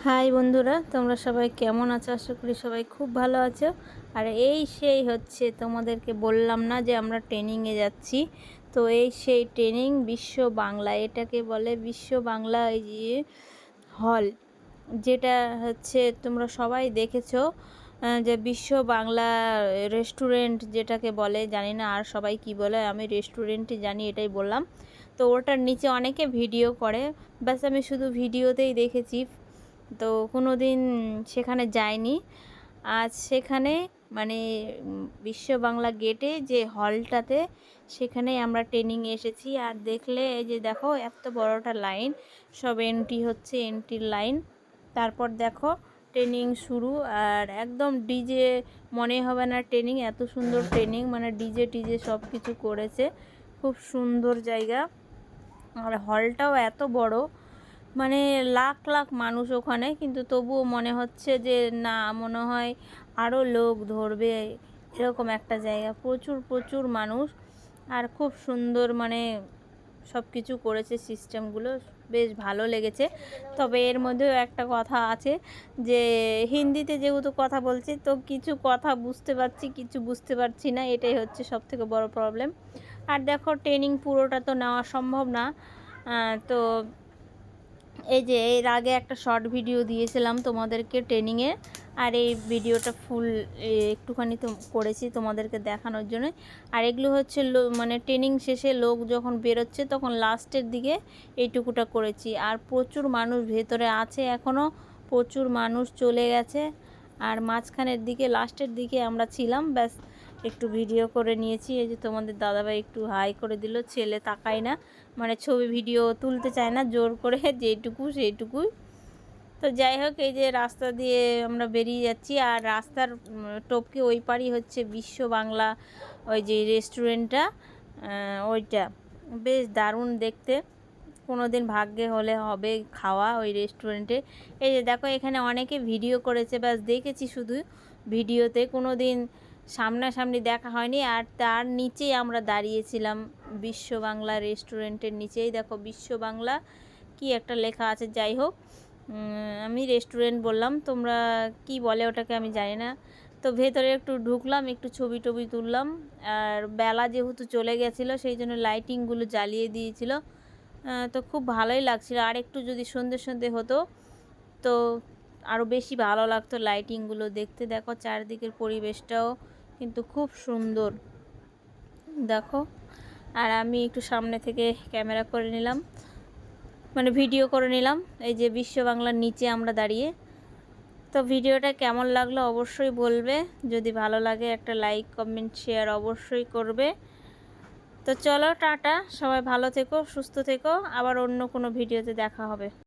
High বন্ধুরা, তোমরা সবাই কেমন আছো? আশা করি সবাই খুব ভালো আছো। আর সেই হচ্ছে তোমাদেরকে বললাম না যে আমরা ট্রেনিংয়ে যাচ্ছি। তো সেই ট্রেনিং বিশ্ব বাংলা, এটাকে বলে বিশ্ব বাংলা এই যে হল, যেটা হচ্ছে তোমরা সবাই দেখেছো যে বিশ্ব বাংলা রেস্টুরেন্ট যেটাকে বলে, জানি না আর সবাই কি বলে, আমি রেস্টুরেন্টই জানি, এটাই বললাম। তো ওটার নিচে অনেকে ভিডিও করে, ব্যাস আমি শুধু ভিডিওতেই দেখেছি, তো কোনো দিন সেখানে যাইনি। আজ সেখানে মানে বিশ্ব বাংলা গেটে যে হলটাতে, সেখানেই আমরা ট্রেনিংয়ে এসেছি। আর দেখলে এই যে দেখো এত বড়টা লাইন, সব এন্ট্রি হচ্ছে, এন্ট্রির লাইন। তারপর দেখো ট্রেনিং শুরু, আর একদম ডিজে মনে হবে না ট্রেনিং, এত সুন্দর ট্রেনিং, মানে ডিজে টিজে সব কিছু করেছে, খুব সুন্দর জায়গা। আর হলটাও এত বড়, মানে লাখ লাখ মানুষ ওখানে, কিন্তু তবুও মনে হচ্ছে যে না, মনে হয় আরও লোক ধরবে, এরকম একটা জায়গা, প্রচুর প্রচুর মানুষ। আর খুব সুন্দর মানে সব কিছু করেছে, সিস্টেমগুলো বেশ ভালো লেগেছে। তবে এর মধ্যেও একটা কথা আছে যে হিন্দিতে যেহেতু কথা বলছি, তো কিছু কথা বুঝতে পারছি, কিছু বুঝতে পারছি না, এটাই হচ্ছে সবথেকে বড় প্রবলেম। আর দেখো ট্রেনিং পুরোটা তো নেওয়া সম্ভব না, তো এই যে এর আগে একটা শর্ট ভিডিও দিয়েছিলাম তোমাদেরকে ট্রেনিংয়ে, আর এই ভিডিওটা ফুল একটুখানি তো করেছি তোমাদেরকে দেখানোর জন্য। আর এগুলো হচ্ছে মানে ট্রেনিং শেষে লোক যখন বেরোচ্ছে তখন লাস্টের দিকে এইটুকুটা করেছি। আর প্রচুর মানুষ ভেতরে আছে এখনও, প্রচুর মানুষ চলে গেছে। আর মাঝখানের দিকে লাস্টের দিকে আমরা ছিলাম, ব্যাস একটু ভিডিও করে নিয়েছি। এই যে তোমাদের দাদাভাই একটু হাই করে দিল, ছেলে তাকায় না, মানে ছবি ভিডিও তুলতে চায় না, জোর করে যেটুকু সেইটুকুই। তো যাই হোক, এই যে রাস্তা দিয়ে আমরা বেরিয়ে যাচ্ছি, আর রাস্তার টপকে ওই পারই হচ্ছে বিশ্ব বাংলা ওই যে রেস্টুরেন্টটা, ওইটা বেশ দারুণ দেখতে। কোনো দিন ভাগ্যে হলে হবে খাওয়া ওই রেস্টুরেন্টে। এই যে দেখো এখানে অনেকে ভিডিও করেছে, ব্যাস দেখেছি শুধু ভিডিওতে, কোনো দিন সামনাসামনি দেখা হয়নি। আর তার নিচেই আমরা দাঁড়িয়েছিলাম, বিশ্ব বাংলা রেস্টুরেন্টের নিচেই দেখো বিশ্ব বাংলা কি একটা লেখা আছে। যাই হোক, আমি রেস্টুরেন্ট বললাম, তোমরা কি বলে ওটাকে আমি জানি না। তো ভেতরে একটু ঢুকলাম, একটু ছবি টবি তুললাম। আর বেলা যেহেতু চলে গেছিলো, সেই জন্য লাইটিংগুলো জ্বালিয়ে দিয়েছিল, তো খুব ভালোই লাগছিল। আর একটু যদি সন্ধে সন্ধে হতো তো আরও বেশি ভালো লাগতো লাইটিংগুলো দেখতে। দেখো চারদিকের পরিবেশটাও কিন্তু খুব সুন্দর, দেখো। আর আমি একটু সামনে থেকে ক্যামেরা করে নিলাম, মানে ভিডিও করে নিলাম, এই যে বিশ্ব বাংলার নিচে আমরা দাঁড়িয়ে। তো ভিডিওটা কেমন লাগলো অবশ্যই বলবে, যদি ভালো লাগে একটা লাইক কমেন্ট শেয়ার অবশ্যই করবে। তো চলো টাটা, সবাই ভালো থেকো, সুস্থ থেকো, আবার অন্য কোনো ভিডিওতে দেখা হবে।